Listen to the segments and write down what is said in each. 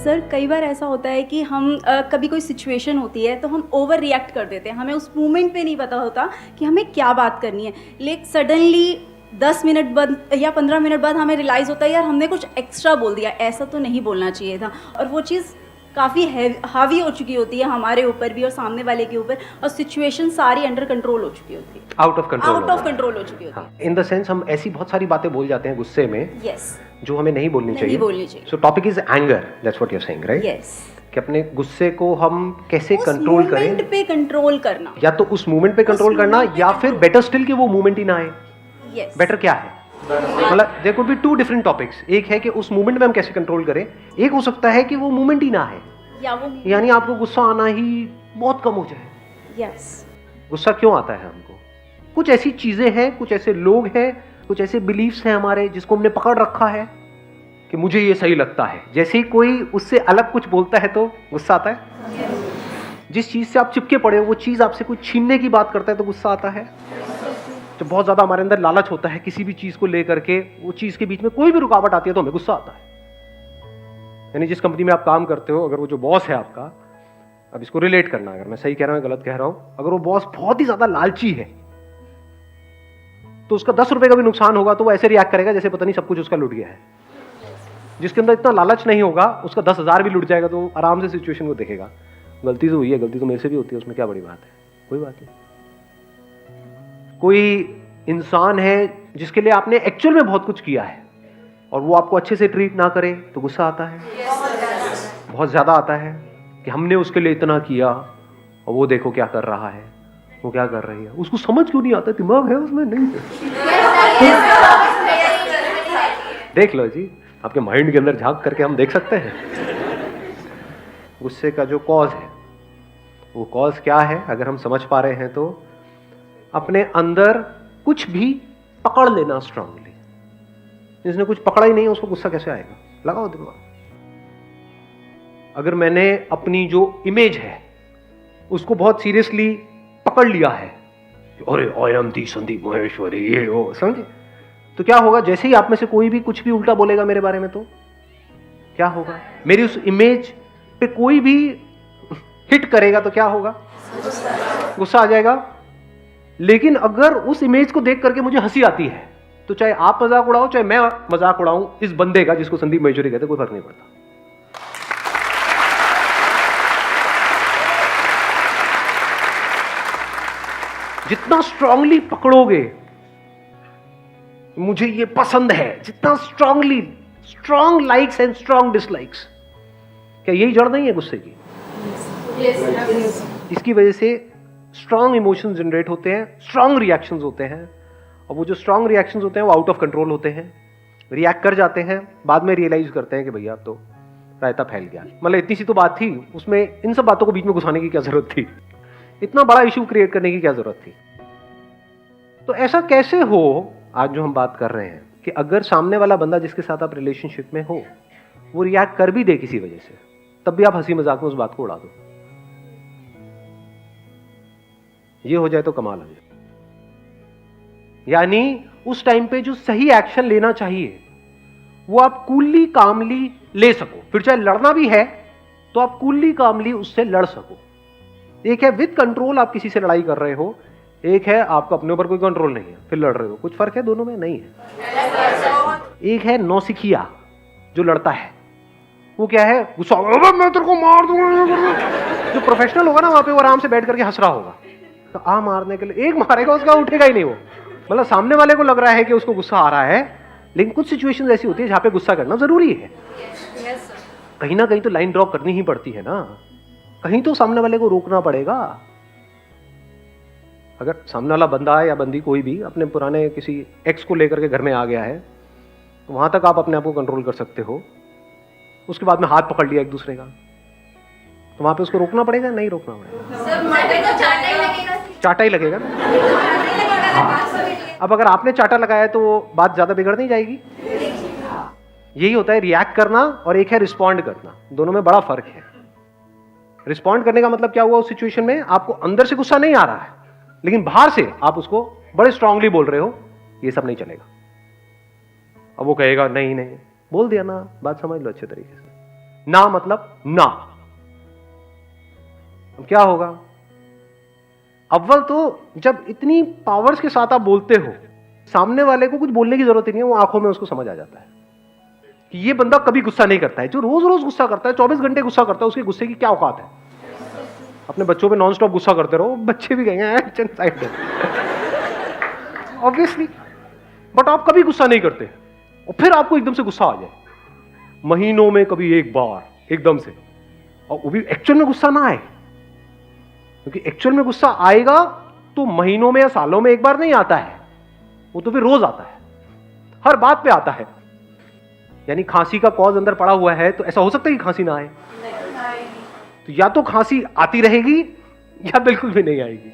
Sir कई बार ऐसा होता है कि हम कभी कोई सिचुएशन होती है तो हम ओवर रिएक्ट कर देते हैं, हमें उस मोमेंट पे नहीं पता होता कि हमें क्या बात करनी है, लेकिन सडनली 10 मिनट बाद या 15 मिनट बाद हमें रियलाइज़ होता है यार हमने कुछ एक्स्ट्रा बोल दिया, ऐसा तो नहीं बोलना चाहिए था। और वो चीज़ काफ़ी हावी हो चुकी होती है हमारे ऊपर भी और सामने वाले के ऊपर, और सिचुएशन सारी अंडर कंट्रोल हो चुकी होती है, आउट ऑफ कंट्रोल हो चुकी होती है। इन द सेंस हम ऐसी बहुत सारी बातें बोल जाते हैं गुस्से में यस, जो हमें नहीं बोलनी चाहिए। So topic is anger, that's what you are saying, right? Yes, कि अपने गुस्से को हम कैसे कंट्रोल करें, मोमेंट पे कंट्रोल करना, या तो उस मोमेंट पे कंट्रोल करना, या फिर बेटर स्टिल कि वो मोमेंट ही ना आए। यस, बेटर क्या है, मतलब there could be two different topics. एक है कि उस मोमेंट में हम कैसे कंट्रोल करें, एक हो सकता है कि वो मोमेंट ही ना है, या वो यानी आपको गुस्सा आना ही बहुत कम हो जाए। यस, गुस्सा क्यों आता है हमको? कुछ ऐसी चीजें हैं, कुछ ऐसे लोग हैं, कुछ ऐसे बिलीफ्स हैं हमारे जिसको हमने पकड़ रखा है कि मुझे ये सही लगता है। जैसे ही कोई उससे अलग कुछ बोलता है तो गुस्सा आता है। जिस चीज से आप चिपके पड़े हो वो चीज आपसे कुछ छीनने की बात करता है तो गुस्सा आता है। तो बहुत ज्यादा हमारे अंदर लालच होता है किसी भी चीज को लेकर के, वो चीज के बीच में कोई भी रुकावट आती है तो हमें गुस्सा आता है। यानी जिस कंपनी में आप काम करते हो, अगर वो जो बॉस है आपका, अब इसको रिलेट करना, अगर मैं सही कह रहा हूं गलत कह रहा हूं, अगर वो बॉस बहुत ही ज्यादा लालची है तो उसका 10 रुपए का भी नुकसान होगा तो वो ऐसे रिएक्ट करेगा जैसे पता नहीं सब कुछ उसका लुट गया है। जिसके अंदर इतना लालच नहीं होगा, उसका 10,000 भी लुट जाएगा तो आराम से सिचुएशन को देखेगा, गलती तो हुई है, गलती तो मेरे से भी होती है, उसमें क्या बड़ी बात है, कोई बात नहीं। कोई इंसान है जिसके लिए आपने एक्चुअल में बहुत कुछ किया है और वो आपको अच्छे से ट्रीट ना करे तो गुस्सा आता है, बहुत ज्यादा आता है कि हमने उसके लिए इतना किया और वो देखो क्या कर रहा है, वो क्या कर रही है, उसको समझ क्यों नहीं आता, दिमाग है उसमें नहीं है। देख लो जी, आपके माइंड के अंदर झांक करके हम देख सकते हैं गुस्से का जो कॉज है। वो कॉज क्या है अगर हम समझ पा रहे हैं तो अपने अंदर कुछ भी पकड़ लेना स्ट्रांगली। जिसने कुछ पकड़ा ही नहीं उसको गुस्सा कैसे आएगा, लगाओ दिमाग। अगर मैंने अपनी जो इमेज है उसको बहुत सीरियसली पकड़ लिया है, अरे I am the Sandeep Maheshwari, ये वो, समझे, तो क्या होगा, जैसे ही आप में से कोई भी कुछ भी उल्टा बोलेगा मेरे बारे में तो क्या होगा, मेरी उस इमेज पे कोई भी हिट करेगा तो क्या होगा, गुस्सा आ जाएगा। लेकिन अगर उस इमेज को देख करके मुझे हंसी आती है तो चाहे आप मजाक उड़ाओ चाहे मैं मजाक उड़ाऊं इस बंदे का जिसको संदीप महेश्वरी कहते, कोई फर्क नहीं पड़ता। जितना स्ट्रांगली पकड़ोगे मुझे ये पसंद है, जितना strongly, strong likes and strong dislikes, क्या यही जड़ नहीं है गुस्से की? इसकी वजह से स्ट्रांग इमोशंस जनरेट होते हैं, स्ट्रांग रिएक्शंस होते हैं, और वो जो स्ट्रांग रिएक्शंस होते हैं वो आउट ऑफ कंट्रोल होते हैं, रिएक्ट कर जाते हैं, बाद में रियलाइज करते हैं कि भैया अब तो रायता फैल गया। मतलब इतनी सी तो बात थी, उसमें इन सब बातों को बीच में घुसाने की क्या जरूरत थी, इतना बड़ा इशू क्रिएट करने की क्या जरूरत थी। तो ऐसा कैसे हो, आज जो हम बात कर रहे हैं कि अगर सामने वाला बंदा जिसके साथ आप रिलेशनशिप में हो वो रिएक्ट कर भी दे किसी वजह से, तब भी आप हंसी मजाक में उस बात को उड़ा दो, ये हो जाए तो कमाल हो जाए। यानी उस टाइम पे जो सही एक्शन लेना चाहिए वो आप कूलली कामली ले सको, फिर चाहे लड़ना भी है तो आप कूलली कामली उससे लड़ सको। एक है विद कंट्रोल आप किसी से लड़ाई कर रहे हो, एक है आपको अपने ऊपर कोई कंट्रोल नहीं है फिर लड़ रहे हो, कुछ फर्क है दोनों में? नहीं है। एक है नौसिखिया जो लड़ता है, वो क्या है, गुस्सा, मैं तेरे को मार दूंगा। जो प्रोफेशनल होगा ना वहां पे वो आराम से बैठ करके हंस रहा होगा, तो आ मारने के लिए एक मारेगा उसका उठेगा ही नहीं वो, मतलब सामने वाले को लग रहा है कि उसको गुस्सा आ रहा है, लेकिन कुछ सिचुएशंस ऐसी होती है जहां पे गुस्सा करना जरूरी है। कहीं ना कहीं तो लाइन ड्रॉ करनी ही पड़ती है ना, कहीं तो सामने वाले को रोकना पड़ेगा। अगर सामने वाला बंदा या बंदी कोई भी अपने पुराने किसी एक्स को लेकर के घर में आ गया है तो वहां तक आप अपने आप को कंट्रोल कर सकते हो, उसके बाद में हाथ पकड़ लिया एक दूसरे का तो वहां पे उसको रोकना पड़ेगा, नहीं रोकना पड़ेगा? चाटा ही लगेगा ना। अब अगर आपने चाटा लगाया तो बात ज्यादा बिगड़ नहीं जाएगी। यही होता है रिएक्ट करना और एक है रिस्पॉन्ड करना, दोनों में बड़ा फर्क है। रिस्पॉन्ड करने का मतलब क्या हुआ, उस सिचुएशन में आपको अंदर से गुस्सा नहीं आ रहा है लेकिन बाहर से आप उसको बड़े स्ट्रांगली बोल रहे हो, ये सब नहीं चलेगा। अब वो कहेगा नहीं नहीं, बोल दिया ना, बात समझ लो अच्छे तरीके से, ना मतलब ना। अब क्या होगा? अव्वल तो जब इतनी पावर्स के साथ आप बोलते हो, सामने वाले को कुछ बोलने की जरूरत ही नहीं है, वो आंखों में उसको समझ आ जाता है कि ये बंदा कभी गुस्सा नहीं करता है। जो रोज रोज गुस्सा करता है, 24 घंटे गुस्सा करता है, उसके गुस्से की क्या औकात है? अपने बच्चों पे नॉन स्टॉप गुस्सा करते रहो, बच्चे भी कहेंगे ऑब्वियसली। बट आप कभी गुस्सा नहीं करते, और फिर आपको एकदम से गुस्सा आ जाए, महीनों में कभी एक बार एकदम से, और वो भी एक्चुअल में गुस्सा ना आए, क्योंकि एक्चुअल में गुस्सा आएगा तो महीनों में या सालों में एक बार नहीं आता है, वो तो फिर रोज आता है, हर बात पे आता है। यानी खांसी का कॉज अंदर पड़ा हुआ है, तो ऐसा हो सकता है कि खांसी ना आए? तो या तो खांसी आती रहेगी या बिल्कुल भी नहीं आएगी।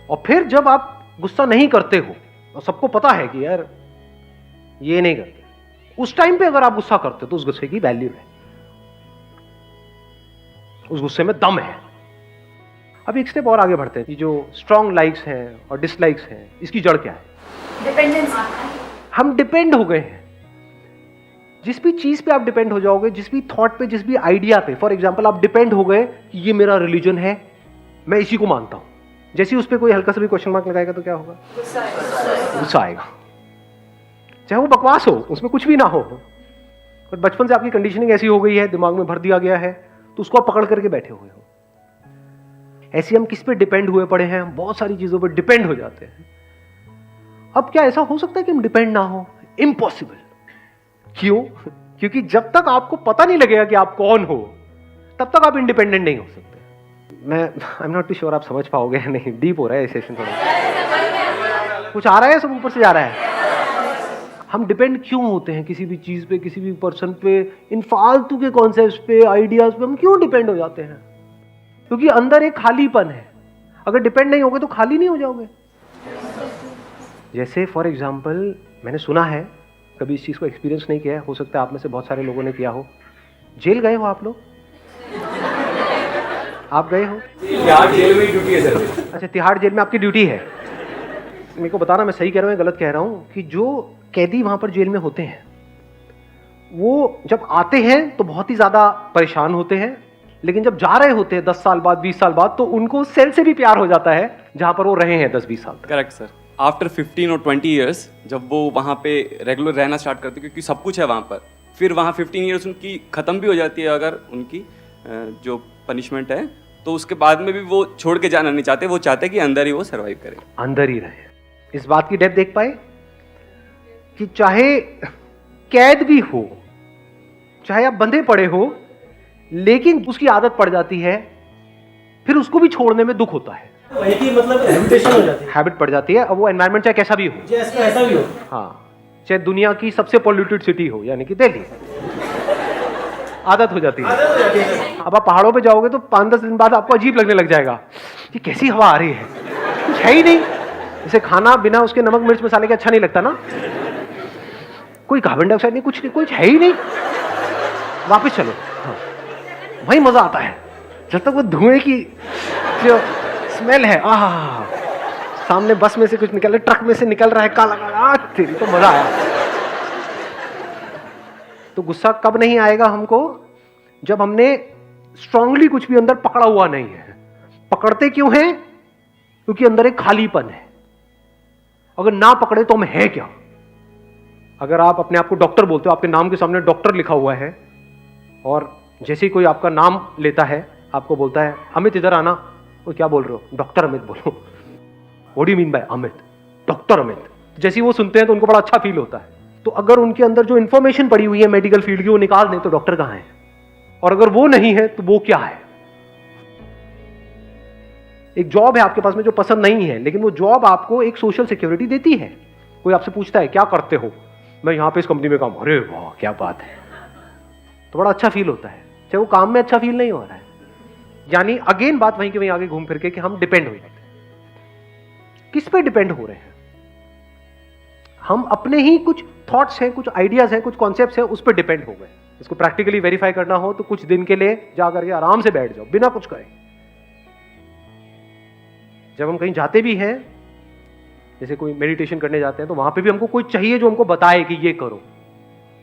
और फिर जब आप गुस्सा नहीं करते हो और सबको पता है कि यार ये नहीं करते, उस टाइम पे अगर आप गुस्सा करते हो तो उस गुस्से की वैल्यू है, उस गुस्से में दम है। अब एक स्टेप और आगे बढ़ते हैं कि जो स्ट्रॉन्ग लाइक्स हैं और डिसलाइक्स हैं, इसकी जड़ क्या है? डिपेंडेंसी। हम डिपेंड हो गए हैं। जिस भी चीज पे आप डिपेंड हो जाओगे, जिस भी थॉट पे, जिस भी आइडिया पे, फॉर एग्जांपल आप डिपेंड हो गए कि ये मेरा रिलीजन है, मैं इसी को मानता हूं, जैसे ही उस पर कोई हल्का सा भी क्वेश्चन मार्क लगाएगा तो क्या होगा? गुस्सा आएगा। चाहे वो बकवास हो, उसमें कुछ भी ना हो, पर बचपन से आपकी कंडीशनिंग ऐसी हो गई है, दिमाग में भर दिया गया है, तो उसको आप पकड़ करके बैठे हुए हो। ऐसे हम किस पे डिपेंड हुए पड़े हैं? बहुत सारी चीजों पे डिपेंड हो जाते हैं। अब क्या ऐसा हो सकता है कि हम डिपेंड ना हो? इम्पॉसिबल। क्यों? क्योंकि जब तक आपको पता नहीं लगेगा कि आप कौन हो, तब तक आप इंडिपेंडेंट नहीं हो सकते। मैं I am not too sure आप समझ पाओगे नहीं, डीप हो रहा है ये सेशन थोड़ा। कुछ आ रहा है, सब ऊपर से जा रहा है। हम डिपेंड क्यों होते हैं किसी भी चीज पे, किसी भी पर्सन पे, इन फालतू के कॉन्सेप्ट्स पे, आइडियाज पे हम क्यों डिपेंड हो जाते हैं? क्योंकि अंदर एक खालीपन है। अगर डिपेंड नहीं होगे तो खाली नहीं हो जाओगे। जैसे फॉर एग्जाम्पल, मैंने सुना है, कभी इस चीज को एक्सपीरियंस नहीं किया है, हो सकता है आप में से बहुत सारे लोगों ने किया हो। जेल गए हो आप लोग? आप गए हो? तिहाड़ जेल में ड्यूटी है सर। अच्छा, तिहाड़ जेल में आपकी ड्यूटी है। मेरे को बताना मैं सही कह रहा हूँ या गलत कह रहा हूँ, कि जो कैदी वहां पर जेल में होते हैं, वो जब आते हैं तो बहुत ही ज्यादा परेशान होते हैं, लेकिन जब जा रहे होते हैं 10 साल बाद, 20 साल बाद, तो उनको सेल से भी प्यार हो जाता है जहां पर वो रहे हैं 10-20 साल तक। Correct sir. आफ्टर 15 और 20 ईयर्स जब वो वहाँ पे रेगुलर रहना स्टार्ट करते, क्योंकि सब कुछ है वहाँ पर, फिर वहाँ 15 ईयर्स उनकी ख़त्म भी हो जाती है अगर उनकी जो पनिशमेंट है, तो उसके बाद में भी वो छोड़ के जाना नहीं चाहते, वो चाहते हैं कि अंदर ही वो सर्वाइव करें, अंदर ही रहे। इस बात की डेप्थ देख पाए कि चाहे कैद भी हो, चाहे आप बंधे पड़े हो, लेकिन उसकी आदत पड़ जाती है, फिर उसको भी छोड़ने में दुख होता है। वही की मतलब हैबिटेशन हो जाती है, हैबिट पड़ जाती है। अब वो एनवायरनमेंट चाहे कैसा भी हो, जैसे ऐसा भी हो, हाँ, चाहे दुनिया की सबसे पॉल्यूटेड सिटी हो, यानी कि दिल्ली, आदत हो जाती है। अब आप पहाड़ों पे जाओगे तो 5-10 दिन बाद आपको अजीब लगने लग जाएगा कि कैसी हवा आ रही है, कुछ है ही नहीं। जैसे खाना बिना उसके नमक मिर्च मसाले के अच्छा नहीं लगता ना, कोई कार्बन डाइऑक्साइड नहीं, कुछ है ही नहीं। वापस चलो, हाँ, वही मजा आता है जब तक वो धुएं की जो स्मेल है, आह, सामने बस में से कुछ निकल रहा है, ट्रक में से निकल रहा है, काला काला, तेरी तो मजा आया। तो गुस्सा कब नहीं आएगा हमको? जब हमने स्ट्रांगली कुछ भी अंदर पकड़ा हुआ नहीं है। पकड़ते क्यों हैं? क्योंकि अंदर एक खालीपन है। अगर ना पकड़े तो हम है क्या? अगर आप अपने आप को डॉक्टर बोलते हो, आपके नाम के सामने डॉक्टर लिखा हुआ है, और जैसे ही कोई आपका नाम लेता है, आपको बोलता है अमित इधर आना, वो क्या बोल रहे हो? डॉक्टर अमित बोलो। What do you mean by Amit? Doctor Amit. जैसे ही वो सुनते हैं तो उनको बड़ा अच्छा फील होता है। तो अगर उनके अंदर जो इंफॉर्मेशन पड़ी हुई है मेडिकल फील्ड की, वो निकाल दें तो डॉक्टर कहां है? और अगर वो नहीं है तो वो क्या है? एक जॉब है आपके पास में जो पसंद नहीं है, लेकिन वो जॉब आपको एक सोशल सिक्योरिटी देती है। कोई आपसे पूछता है क्या करते हो? मैं यहां पे इस कंपनी में काम। अरे वाह क्या बात है, तो बड़ा अच्छा फील होता है, चाहे वो काम में अच्छा फील नहीं हो रहा है। यानी अगेन बात वहीं के वहीं आगे घूम फिर के कि हम डिपेंड हो जाते हैं। किस पे डिपेंड हो रहे हैं? हम अपने ही कुछ थॉट्स हैं, कुछ आइडियाज हैं, कुछ कॉन्सेप्ट्स हैं, उस पर डिपेंड हो गए। इसको प्रैक्टिकली वेरीफाई करना हो तो कुछ दिन के लिए जाकर के आराम से बैठ जाओ, बिना कुछ करे। जब हम कहीं जाते भी हैं, जैसे कोई मेडिटेशन करने जाते हैं, तो वहां पे भी हमको कोई चाहिए जो हमको बताए कि ये करो।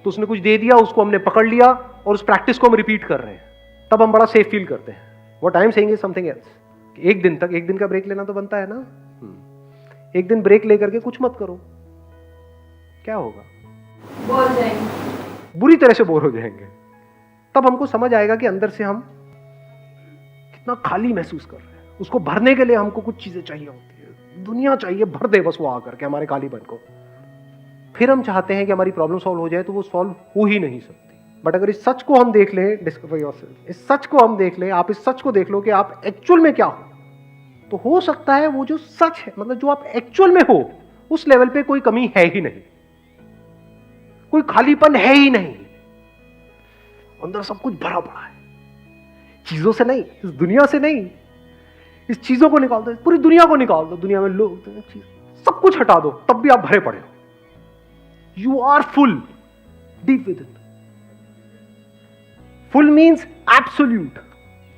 तो उसने कुछ दे दिया, उसको हमने पकड़ लिया और उस प्रैक्टिस को हम रिपीट कर रहे हैं, तब हम बड़ा सेफ फील करते हैं। What I am saying is something else. एक दिन का ब्रेक लेना तो बनता है ना। एक दिन ब्रेक लेकर के कुछ मत करो, क्या होगा? बोर जाएंगे, बुरी तरह से बोर हो जाएंगे। तब हमको समझ आएगा कि अंदर से हम कितना खाली महसूस कर रहे हैं। उसको भरने के लिए हमको कुछ चीजें चाहिए होती है, दुनिया चाहिए भर दे बस वो आकर के हमारे खालीपन को। फिर हम चाहते हैं कि हमारी प्रॉब्लम सॉल्व हो जाए, तो वो सॉल्व हो ही नहीं सकती। बट अगर इस सच को हम देख लें, डिस्कवर योरसेल्फ, इस सच को हम देख लें, आप इस सच को देख लो कि आप एक्चुअल में क्या हो, तो हो सकता है वो जो सच है, मतलब जो आप एक्चुअल में हो, उस लेवल पे कोई कमी है ही नहीं, कोई खालीपन है ही नहीं, अंदर सब कुछ भरा पड़ा है। चीजों से नहीं, इस दुनिया से नहीं, इस चीजों को निकाल दो, पूरी दुनिया को निकाल दो, दुनिया में लोग सब कुछ हटा दो, तब भी आप भरे पड़े हो। You are full deep within. Full means absolute,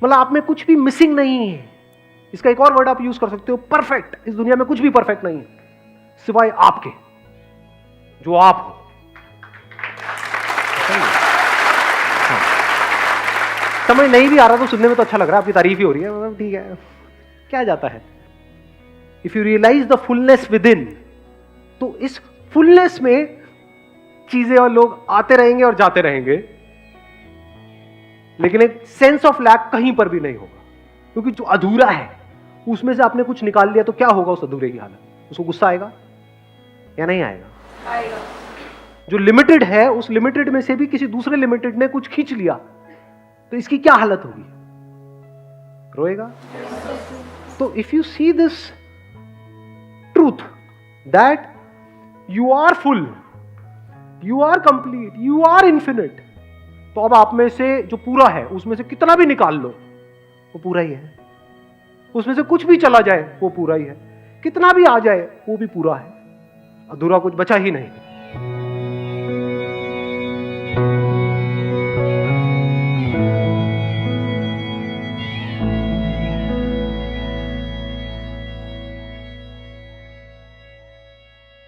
मतलब आप में कुछ भी मिसिंग नहीं है। इसका एक और वर्ड आप यूज कर सकते हो, परफेक्ट। इस दुनिया में कुछ भी परफेक्ट नहीं है सिवाय आपके, जो आप हो। समझ नहीं भी आ रहा तो सुनने में तो अच्छा लग रहा है, आपकी तारीफ ही हो रही है, मतलब ठीक है, क्या जाता है। If you realise the fullness within, तो इस फुलनेस में चीजें और लोग आते रहेंगे और जाते रहेंगे, लेकिन एक सेंस ऑफ लैक कहीं पर भी नहीं होगा, क्योंकि जो अधूरा है उसमें से आपने कुछ निकाल लिया, तो क्या होगा उस अधूरे की हालत? उसको गुस्सा आएगा या नहीं आएगा? आएगा। जो लिमिटेड है, उस लिमिटेड में से भी किसी दूसरे लिमिटेड ने कुछ खींच लिया, तो इसकी क्या हालत होगी? रोएगा। तो if you see this truth that you are full, you are complete, you are infinite, तो अब आप में से जो पूरा है उसमें से कितना भी निकाल लो वो पूरा ही है, उसमें से कुछ भी चला जाए वो पूरा ही है, कितना भी आ जाए वो भी पूरा है, अधूरा कुछ बचा ही नहीं।